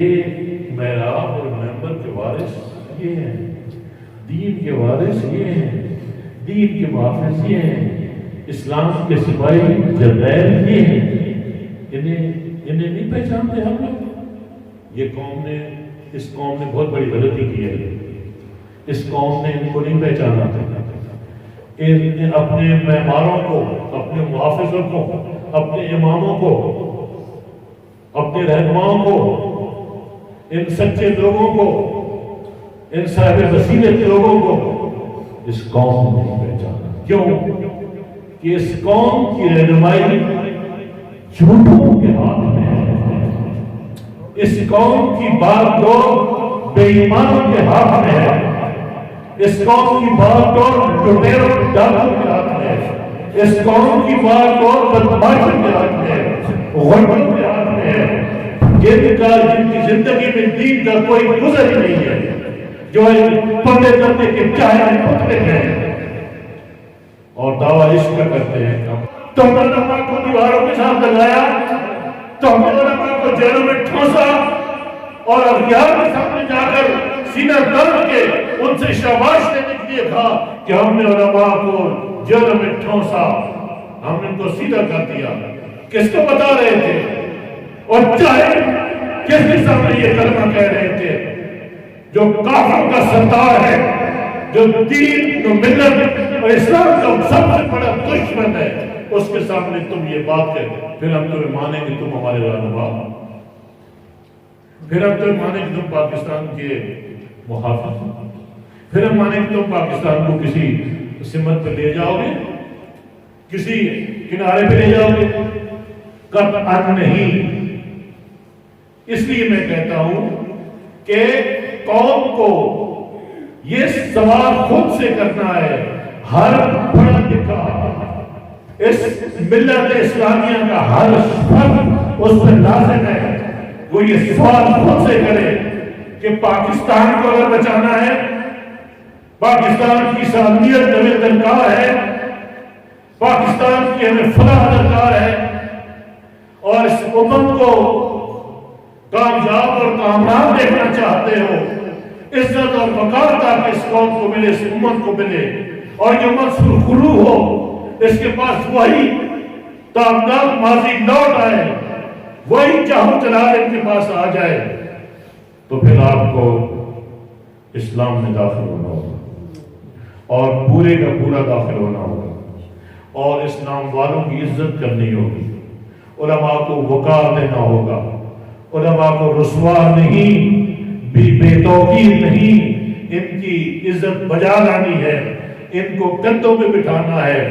یہ محراب اور منبر کے وارث یہ ہیں، دین کے وارث یہ ہیں، دین کے محافظ یہ ہیں، اسلام کے سپاہی جرنیل یہ ہیں۔ انہیں نہیں پہچانتے ہم لوگ؟ یہ قوم نے، اس قوم نے بہت بڑی غلطی کی ہے۔ اس قوم نے ان کو نہیں پہچانا، اپنے معماروں کو، اپنے محافظوں کو، اپنے اماموں کو، اپنے رہنماؤں کو، ان سچے لوگوں کو، ان صاحب بصیرت لوگوں کو اس قوم نے نہیں پہچانا۔ کیوں؟ کہ اس قوم کی رہنمائی جھوٹوں کے ہاتھ میں ہے، اس قوم کی بات ڈور بے ایمانوں کے ہاتھ میں ہے، اس قوم کی بات ڈور لٹیروں ڈاکوں کے ہاتھ میں ہے، اس قوم کی بات ڈور بدماشوں کے ہاتھ میں ہے، غربت کے ہاتھ میں ہے، جن کی زندگی میں دین کا کوئی گزر ہی نہیں ہے، جو پردے کرتے کے چاہے پتلے ہیں اور دعویٰ عشق کا کرتے ہیں۔ تو ہم نے علماء کو دیواروں کے ساتھ لگایا، تو ہم نے علماء کو جیلوں میں ٹھونسا اور اغیار کے سامنے جا کر سینہ درد کے ان سے شاباش دینے کے لیے کہا کہ ہم نے علماء کو جیلوں میں ٹھونسا، ہم نے ان کو سیدھا کر دیا۔ کس کو بتا رہے تھے؟ اور چاہے کس کے سامنے یہ کلمہ کہہ رہے تھے؟ جو کافر کا سردار ہے، جو دین و ملت اور اسلام کا سب سے بڑا دشمن ہے، اس کے سامنے تم یہ بات کہتے، پھر ہم تمہیں مانیں گے تم ہمارے رہنما، پھر ہم تمہیں مانیں گے تم پاکستان کے محافظ، پھر ہم مانیں گے تم پاکستان کو کسی سمت پہ لے جاؤ گے، کسی کنارے پہ لے جاؤ گے؟ قطعاً نہیں۔ اس لیے میں کہتا ہوں کہ قوم کو یہ سوال خود سے کرنا ہے۔ ہر پڑھا لکھا اس ملت اسلامیہ کا ہر فرد اس پر لازم ہے وہ یہ سوال خود سے کرے کہ پاکستان کو اگر بچانا ہے، پاکستان کی سالمیت ہمیں درکار ہے، پاکستان کی ہمیں فلاح درکار ہے، اور اس امت کو کامیاب اور کامیاب دیکھنا چاہتے ہو، عزت اور وقار تاکہ اس قوم کو ملے، اس امت کو ملے، اور یہ امت سرخرو ہو، اس کے پاس وہی تابناک ماضی لوٹ آئے، وہی چاہو چلال ان کے پاس آ جائے، تو پھر آپ کو اسلام میں داخل ہونا ہوگا اور پورے کا پورا داخل ہونا ہوگا اور اسلام والوں کی عزت کرنی ہوگی، علماء کو وقار دینا ہوگا، علماء کو رسوا نہیں، بے توقیر نہیں، ان کی عزت بجا لانی ہے، ان کو کندھوں پہ بٹھانا ہے،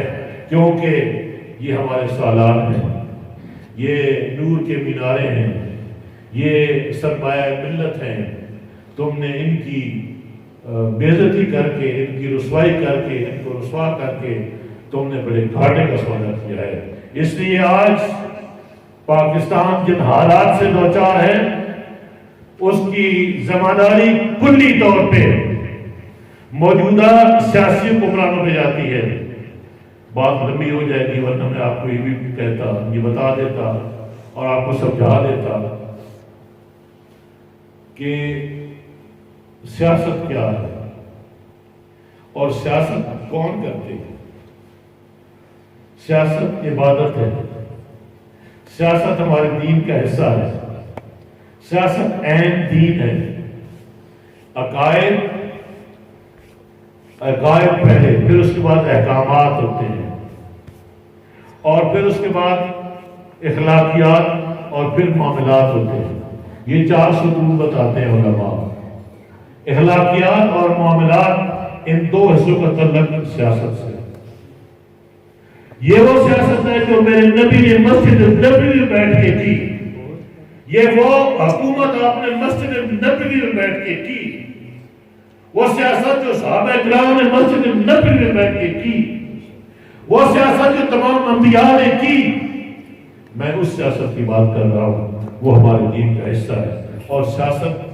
کیونکہ یہ ہمارے سالار ہیں، یہ نور کے مینارے ہیں، یہ سرمایہ ملت ہیں۔ تم نے ان کی بے عزتی کر کے، ان کی رسوائی کر کے، ان کو رسوا کر کے تم نے بڑے گھاٹے کا سودا کیا ہے۔ اس لیے آج پاکستان جن حالات سے دوچار ہے، اس کی ذمہ داری کلی طور پہ موجودہ سیاسی حکمرانوں پہ جاتی ہے۔ بات لمبی ہو جائے گی، ورنہ میں آپ کو یہ بھی کہتا، یہ بتا دیتا اور آپ کو سمجھا دیتا کہ سیاست کیا ہے اور سیاست کون کرتے ہیں۔ سیاست عبادت ہے، سیاست ہمارے دین کا حصہ ہے، سیاست عین دین ہے۔ عقائد پہلے، پھر اس کے بعد احکامات ہوتے ہیں، اور پھر اس کے بعد اخلاقیات اور پھر معاملات ہوتے ہیں۔ یہ چار ستون بتاتے ہیں علماء۔ اخلاقیات اور معاملات، ان دو حصوں کا تعلق سیاست سے۔ یہ وہ سیاست ہے جو میرے نبی نے مسجد نبوی میں بیٹھ کے کی، یہ وہ حکومت آپ نے مسجد نبوی میں بیٹھ کے کی، وہ سیاست جو صحابہ کرام نے مسجد نبوی میں بیٹھ کے کی، وہ سیاست جو تمام انبیاء نے کی۔ میں اس سیاست کی بات کر رہا ہوں، وہ ہمارے دین کا حصہ ہے۔ اور سیاست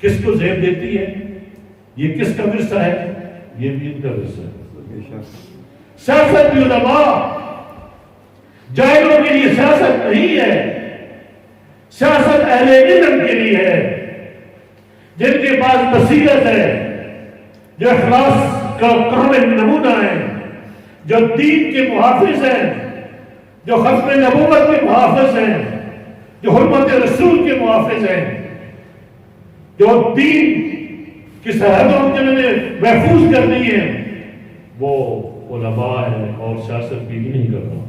کس کو زیب دیتی ہے؟ یہ کس کا ورثہ ہے؟ یہ بھی ان کا ورثہ ہے۔ سیاست بھی علماء، جاہلوں کے لیے سیاست نہیں ہے، سیاست اہل علم کے لیے ہے، بصیرت ہے، جو اخلاص کا کامل نمونہ ہے، جو دین کے محافظ ہیں، جو ختم نبوت کے محافظ ہیں، جو حرمت رسول کے محافظ ہیں، جو دین کی سرحدوں کے لیے محفوظ کرنی ہے، وہ علماء ہے اور سیاست بھی نہیں کرنا۔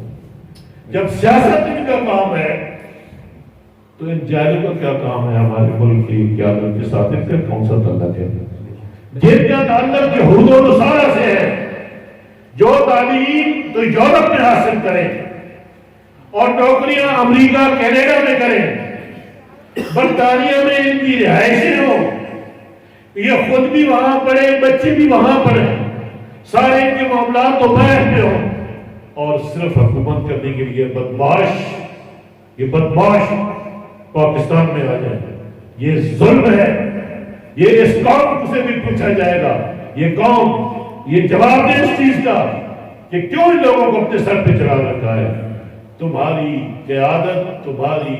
جب سیاست ان کا کام ہے تو ان جاہلوں کا کیا کام ہے ہمارے ملک کی قیادت کے ساتھ؟ ان کا کون سا تعلق ہے؟ جن کا تعلق یہود و نصارہ سے ہے، جو تعلیم تو یورپ میں حاصل کریں اور نوکریاں امریکہ کینیڈا میں کریں، برطانیہ میں ان کی رہائشیں ہوں، یہ خود بھی وہاں پڑھے، بچے بھی وہاں پڑھے، سارے ان کے معاملات تو باہر میں ہوں، اور صرف حکومت کرنے کے لیے یہ بدماش پاکستان میں آ جائے۔ یہ ظلم ہے، یہ اس قوم سے بھی پوچھا جائے گا، یہ قوم یہ جواب دے اس چیز کا کہ کیوں ان لوگوں کو اپنے سر پہ چڑھا رکھا ہے۔ تمہاری قیادت، تمہاری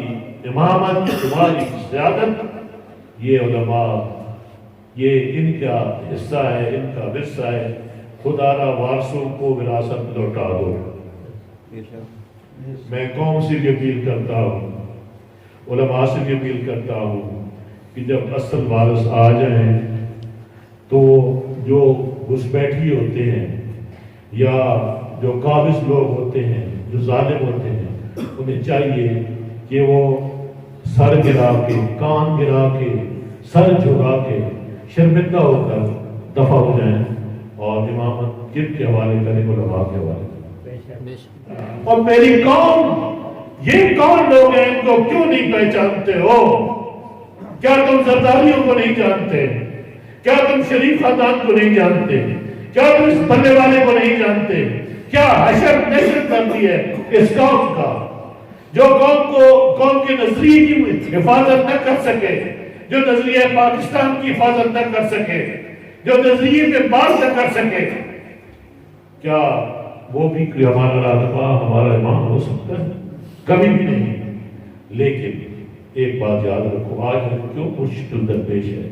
امامت، تمہاری سیادت، یہ علماء، یہ ان کا حصہ ہے، ان کا ورثہ ہے۔ خدا را وارثوں کو وراثت لوٹا دو۔ میں قوم سے بھی اپیل کرتا ہوں، علماء سے بھی اپیل کرتا ہوں کہ جب اصل وارث آ جائیں تو جو گھسپیٹھی ہوتے ہیں یا جو قابض لوگ ہوتے ہیں، جو ظالم ہوتے ہیں، انہیں چاہیے کہ وہ سر گرا کے، کان گرا کے، سر جھکا کے شرمندہ ہو کر دفع ہو جائیں اور امامت کن کے حوالے کریں؟ علماء کے حوالے کریں۔ اور میری قوم، یہ کون لوگ ہیں، ان کو کیوں نہیں پہچانتے ہو؟ کیا تم زرداریوں کو نہیں جانتے؟ کیا تم شریف خاندان کو نہیں جانتے؟ کیا تم اس بننے والے کو نہیں جانتے؟ کیا حشر نشر کرتی ہے اس قوم کا، جو قوم کے نظریے کی حفاظت نہ کر سکے، جو نظریہ پاکستان کی حفاظت نہ کر سکے، جو نظریے پہ بات نہ کر سکے، کیا وہ بھی کوئی ہمارا رہنما، ہمارا امام ہو سکتا ہے؟ کبھی بھی نہیں۔ لیکن ایک بات یاد رکھو، آج ہم کیوں مشکل درپیش ہے؟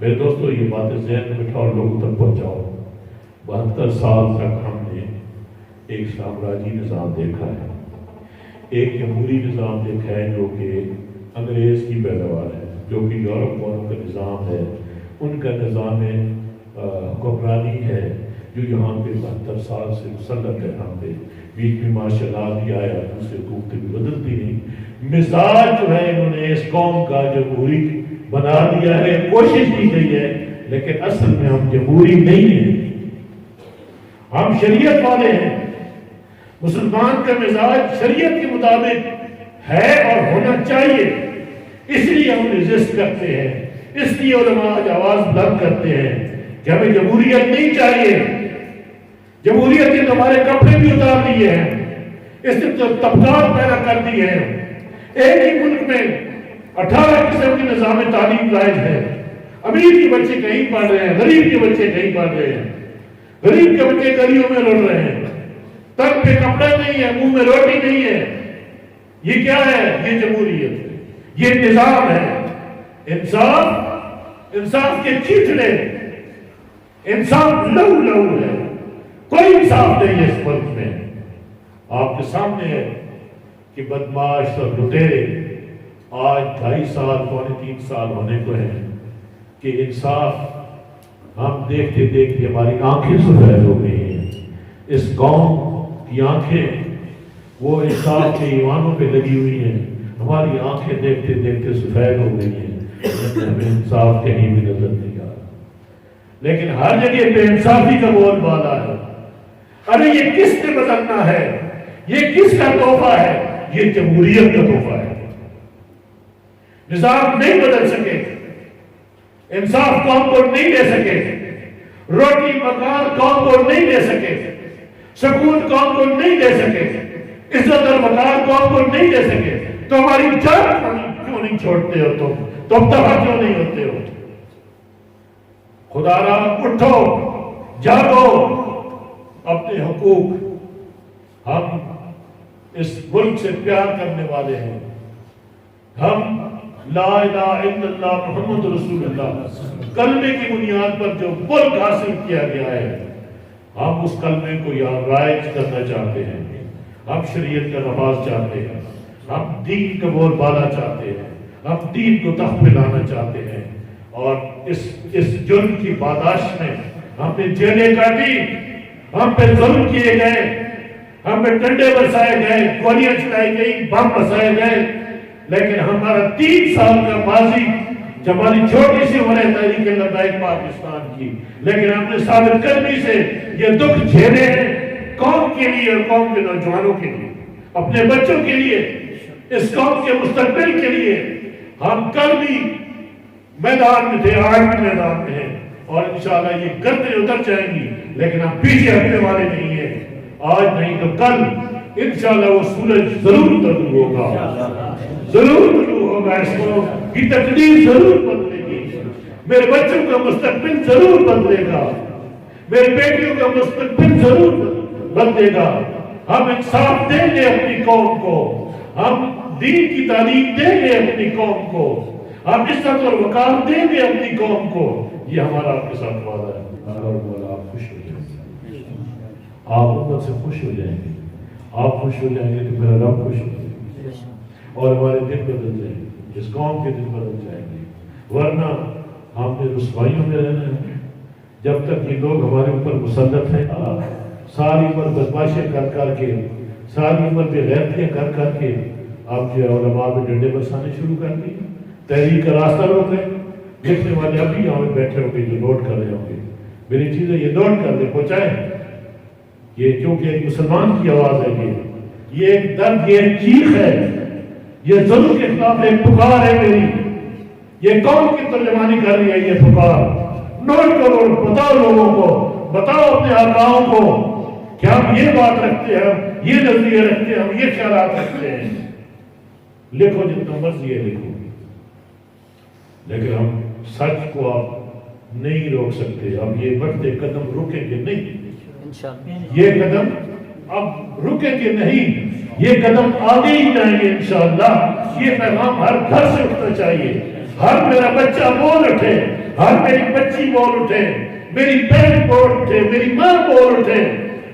میرے دوستو، یہ باتیں ذہن میں بٹھاؤ اور لوگوں تک پہنچاؤ۔ 72 سال تک ہم نے ایک سامراجی نظام دیکھا ہے، ایک جمہوری نظام دیکھا ہے جو کہ انگریز کی پیداوار ہے، جو کہ یورپ والوں کا نظام ہے، ان کا نظام حکمرانی ہے جو یہاں پہ 72 سال سے مسلط ہے ہم پہ۔ بیچ میں ماشاء اللہ بھی آیا، دوسرے حکومتیں بھی بدلتی نہیں۔ مزاج جو ہے انہوں نے اس قوم کا جمہوری بنا دیا ہے، کوشش کی گئی ہے، لیکن اصل میں ہم جمہوری نہیں ہیں، ہم شریعت والے ہیں۔ مسلمان کا مزاج شریعت کے مطابق ہے اور ہونا چاہیے، اس لیے ہم ریزسٹ کرتے ہیں، اس لیے علماء آج آواز بلند کرتے ہیں کہ ہمیں جمہوریت نہیں چاہیے۔ جمہوریت نے ہمارے کپڑے بھی اتار دیے ہیں، اس نے طبقات پیدا کر دیے ہیں۔ ایک ہی ملک میں 18 قسم کے نظام تعلیم رائج ہے، امیر کے بچے کہیں پڑھ رہے ہیں، غریب کے بچے کہیں پڑھ رہے ہیں، غریب کے بچے گلیوں میں لڑ رہے ہیں، تن پہ کپڑا نہیں ہے، منہ میں روٹی نہیں ہے۔ یہ کیا ہے؟ یہ جمہوریت ہے، یہ نظام ہے۔ انصاف کے چیچڑے، انصاف لہو ہے، کوئی انصاف نہیں ہے اس ملک میں۔ آپ کے سامنے ہے کہ بدماش اور لٹیرے آج 2.5 سال، 3 سال ہونے کو ہیں کہ انصاف ہم دیکھتے دیکھتے ہماری آنکھیں سفید ہو گئی ہیں۔ اس قوم کی آنکھیں وہ انصاف کے ایوانوں پہ لگی ہوئی ہیں، ہماری آنکھیں دیکھتے دیکھتے سفید ہو گئی ہیں، ہمیں انصاف کہیں بھی نظر نہیں آ رہا۔ لیکن ہر جگہ بے انصافی کا بول بالا ہے۔ ارے یہ کس نے بدلنا ہے؟ یہ کس کا تحفہ ہے؟ یہ جمہوریت کا تحفہ ہے۔ نظام نہیں بدل سکے، انصاف قوم کو نہیں دے سکے، روٹی مکان قوم کو نہیں دے سکے، سکون قوم کو نہیں دے سکے، عزت اور وقار قوم کو نہیں دے سکے، تو ہماری جان کیوں نہیں چھوڑتے ہو؟ تم دفع کیوں نہیں ہوتے ہو؟ خدا را اٹھو، جاگو، اپنے حقوق، ہم اس ملک سے پیار کرنے والے ہیں، ہم لا الہ الا اللہ محمد رسول اللہ کلمے کی بنیاد پر جو ملک حاصل کیا گیا ہے، ہم اس کلمے کو یہاں رائج کرنا چاہتے ہیں، ہم شریعت کا نفاذ چاہتے ہیں، ہم دین کا بول بالا چاہتے ہیں، ہم دین کو تخت پہ لانا چاہتے ہیں، اور اس جرم کی پاداش میں ہم نے جیلیں کاٹی، ہم پہ ظلم کیے گئے، ہم پہ ڈنڈے برسائے گئے، گولیاں چلائی گئی، بم برسائے گئے، لیکن ہمارا 3 سال کا ماضی جب ہماری چھوٹی سی عمر ہے تحریک لبیک پاکستان کی، لیکن ہم نے ثابت قدمی سے یہ دکھ جھیلے ہیں قوم کے لیے اور قوم کے نوجوانوں کے لیے، اپنے بچوں کے لیے، اس قوم کے مستقبل کے لیے۔ ہم کل بھی میدان میں تھے، آج بھی میدان میں ہیں، اور انشاءاللہ یہ گردیں اتر جائیں گی، لیکن ہم پیچھے ہٹنے والے نہیں ہیں۔ آج نہیں تو کل انشاءاللہ وہ سورج ضرور طلوع ہوگا، ضرور طلوع ہوگا، اس قوم کی تقدیر ضرور بدلے گی، میرے بچوں کا مستقبل ضرور بدلے گا، میرے بیٹیوں کا مستقبل ضرور بدلے گا۔ ہم انصاف دیں گے اپنی قوم کو، ہم دین کی تعلیم دیں گے اپنی قوم کو، ہم عزت اور وقار دیں گے اپنی قوم کو۔ یہ ہمارا آپ کے ساتھ وعدہ ہے۔ اور مولا آپ خوش ہو جائیں گے، آپ امت سے خوش ہو جائیں گے، آپ خوش ہو جائیں گے تو میرا رب خوش ہو جائے گا، اور ہمارے دن بدل جائیں گے، اس قوم کے دن بدل جائیں گے۔ ورنہ ہم نے رسوائیوں میں رہنا ہے جب تک یہ لوگ ہمارے اوپر مسلط ہیں، ساری عمر بدماشیاں کر کر کے، ساری عمر بے غیرتیاں کر کر کے آپ جو علماء میں ڈنڈے برسانے شروع کر دی، تحریک کا راستہ روک رہے ہیں۔ دیکھنے والے ابھی یہاں میں بیٹھے ہوں گے جو نوٹ کر رہے ہوں گے، میری چیزیں یہ نوٹ کر دیں، پہنچائیں۔ یہ کیونکہ ایک مسلمان کی آواز ہے، یہ ایک درد، یہ ایک چیخ ہے، یہ ظلم کے خلاف ایک پکار ہے میری، یہ قوم کی ترجمانی کر رہی ہے یہ پکار۔ نوٹ کرو، بتاؤ لوگوں کو، بتاؤ اپنے آقاؤں کو کہ ہم یہ بات رکھتے ہیں، یہ نظریے رکھتے ہیں، ہم یہ خیالات رکھتے ہیں۔ لکھو جتنا مرضی ہے لکھو، لیکن ہم سچ کو آپ نہیں روک سکتے۔ اب یہ بڑھتے قدم رکیں گے نہیں، یہ قدم اب رکیں گے نہیں، یہ قدم آگے ہی جائیں گے انشاءاللہ۔ یہ پیغام ہر گھر سے اٹھنا چاہیے، ہر میرا بچہ بول اٹھے، ہر میری بچی بول اٹھے، میری بہن بول اٹھے، میری ماں بول اٹھے،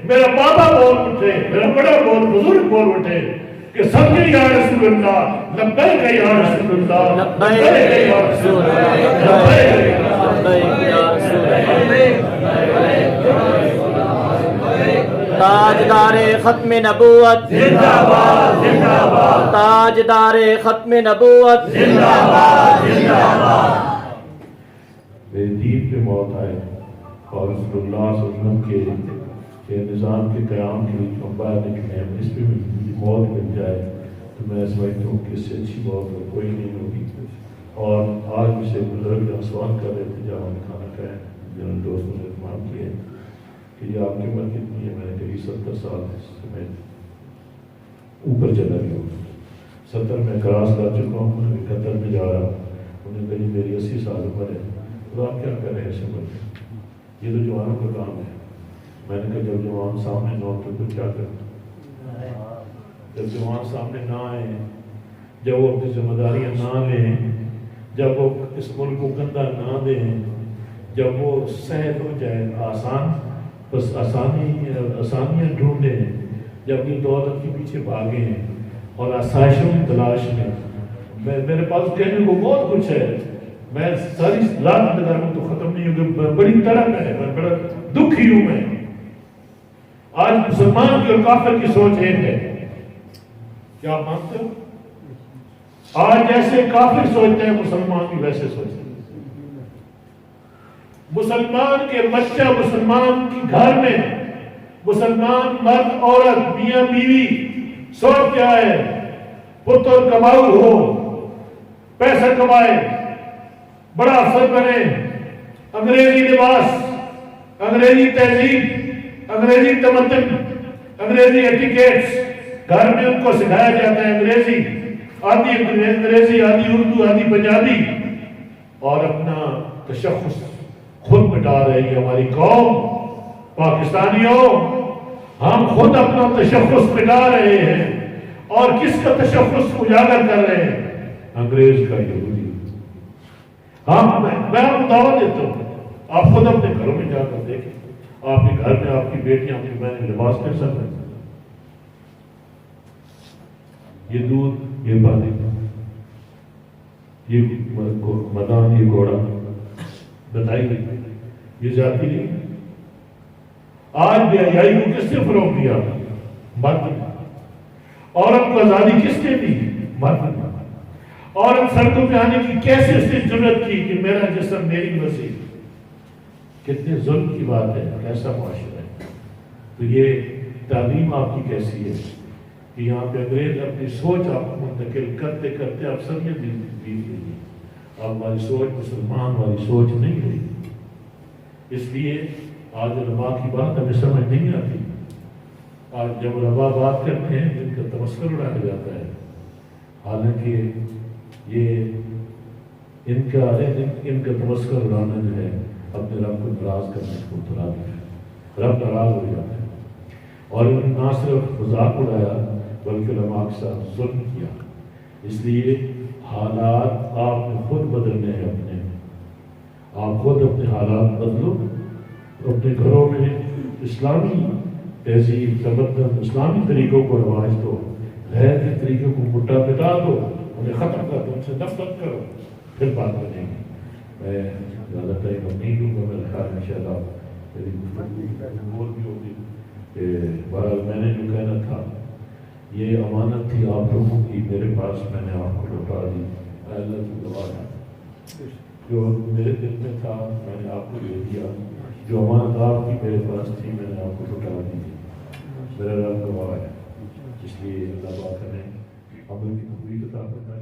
میرا بابا بول اٹھے، میرا بڑا بزرگ بول اٹھے کہ سب کے یا رسول اللہ، لبیک یا رسول اللہ، لبیک یا رسول اللہ، لبیک یا رسول اللہ۔ تاجدار ختم نبوت زندہ باد، زندہ باد، تاجدار ختم نبوت زندہ باد، زندہ باد۔ میرے دین پہ موت آئے اور رسول اللہ صلی اللہ علیہ وسلم کے نظام کے قیام کے لیے ہم باہر نکلے ہیں، اس پہ بھی موت مل جائے تو میں سمجھتا ہوں کہ اس سے اچھی موت کوئی نہیں ہوگی۔ اور آج مجھ سے بزرگ سوال کر رہے تھے جب ہم نے کھانا کھایا، جنہوں نے دوستوں نے اہتمام کیا کہ یہ آپ کی عمر کتنی ہے؟ میں نے کہی 70 سال سے میں اوپر چلا گیا ہوں، 70 میں کراس کر چکا ہوں، میں 71 میں جا رہا ہوں۔ انہوں نے کہی میری 80 سال عمر ہے، تو آپ کیا کر رہے ہیں اس عمر میں؟ یہ تو جوانوں کا کام ہے۔ میں نے کہا جب جوان سامنے نہ ہو تو کیا کریں؟ جب جوان سامنے نہ آئے، جب وہ اپنی ذمہ داریاں نہ لیں، جب وہ اس ملک کو گندہ نہ دیں، جب وہ سہل ہو جائے، آسان بس آسانیاں ڈھونڈیں، جب یہ دولت کے پیچھے بھاگے ہیں اور آسائشوں کی تلاش میں میرے پاس کہنے کو بہت کچھ ہے، میں ساری رات لگاؤں تو ختم نہیں ہوگی، بڑی طرح ہے، میں بڑا دکھی ہوں۔ میں آج مسلمان کی اور کافر کی سوچ ایک ہے، کیا آپ مانتے ہو؟ آج جیسے کافر سوچتے ہیں مسلمان بھی ویسے سوچتے ہیں۔ مسلمان کے بچہ مسلمان کی گھر میں، مسلمان مرد عورت میاں بیوی سوچ کیا ہے؟ پتر کماؤ ہو، پیسہ کمائے، بڑا افسر بنے، انگریزی لباس، انگریزی تہذیب، انگریزی تمدن، انگریزی ایٹیکیٹس، گھر میں ان کو سکھایا جاتا ہے انگریزی، آدھی انگریزی، آدھی اردو، آدھی پنجابی، اور اپنا تشخص خود مٹا رہے ہیں ہماری قوم۔ پاکستانیوں، ہم خود اپنا تشخص مٹا رہے ہیں، اور کس کا تشخص اجاگر کر رہے ہیں؟ انگریز کا یہودی. ہاں میں آپ کو دعوت دیتا ہوں, آپ خود اپنے گھروں میں جا کر دیکھیں, آپ کے گھر میں آپ کی بیٹیاں آپ کی بہنیں لباس کیسا پہنتے ہیں, یہ دودھ, یہ پانی, یہ مدان, یہ گھوڑا, بتائیے یہ ذاتی نہیں. آج بے حیائی کو کس نے فروغ دیا؟ مرد نے. عورت کو آزادی کس نے دی؟ مرد نے. عورت سڑکوں پہ آنے کی کیسے اس نے جرأت کی کہ میرا جسم میری مرضی؟ کتنے ظلم کی بات ہے, کیسا معاشرہ ہے. تو یہ تعلیم آپ کی کیسی ہے کہ یہاں پہ انگریز اپنی سوچ آپ کو منتقل کرتے کرتے افسریت بیت گئی. اب ہماری سوچ مسلمان والی سوچ نہیں رہی. اس لیے آج علماء کی بات ہمیں سمجھ نہیں آتی. آج جب علماء بات کرتے ہیں ان کا تمسخر اڑایا جاتا ہے, حالانکہ یہ ان کا تمسخر اڑانا جو ہے اپنے رب کو ناراض کرنے کو تراد ہے. رب ناراض ہو جاتا ہے. اور نہ صرف مذاق اڑایا بلکہ علماء کے ساتھ ظلم کیا. اس لیے حالات آپ نے خود بدلنے ہیں. آپ خود اپنے حالات بدلو, اپنے گھروں میں اسلامی تہذیب, تمدن, اسلامی طریقوں کو رواج دو, غیر کے طریقوں کو مٹا دو, انہیں ختم کر دو, ان سے نفرت کرو, پھر بات کریں گے. میں زیادہ ٹائم نہیں دوں گا, میرے خیال میں شاید آپ میری گفتگو بول بھی ہوگی. بہرحال میں نے جو کہنا تھا یہ امانت تھی آپ لوگوں کی میرے پاس, میں نے آپ کو لوٹا دی. اللہ کی دعا ہے جو میرے دل میں تھا میں نے آپ کو دے دیا. جو امانت آپ کی میرے پاس تھی میں نے آپ کو لوٹا دی. میرا رب گواہ ہے. اس لیے اللہ پاک نے عمل کی توفیق عطا فرمائے.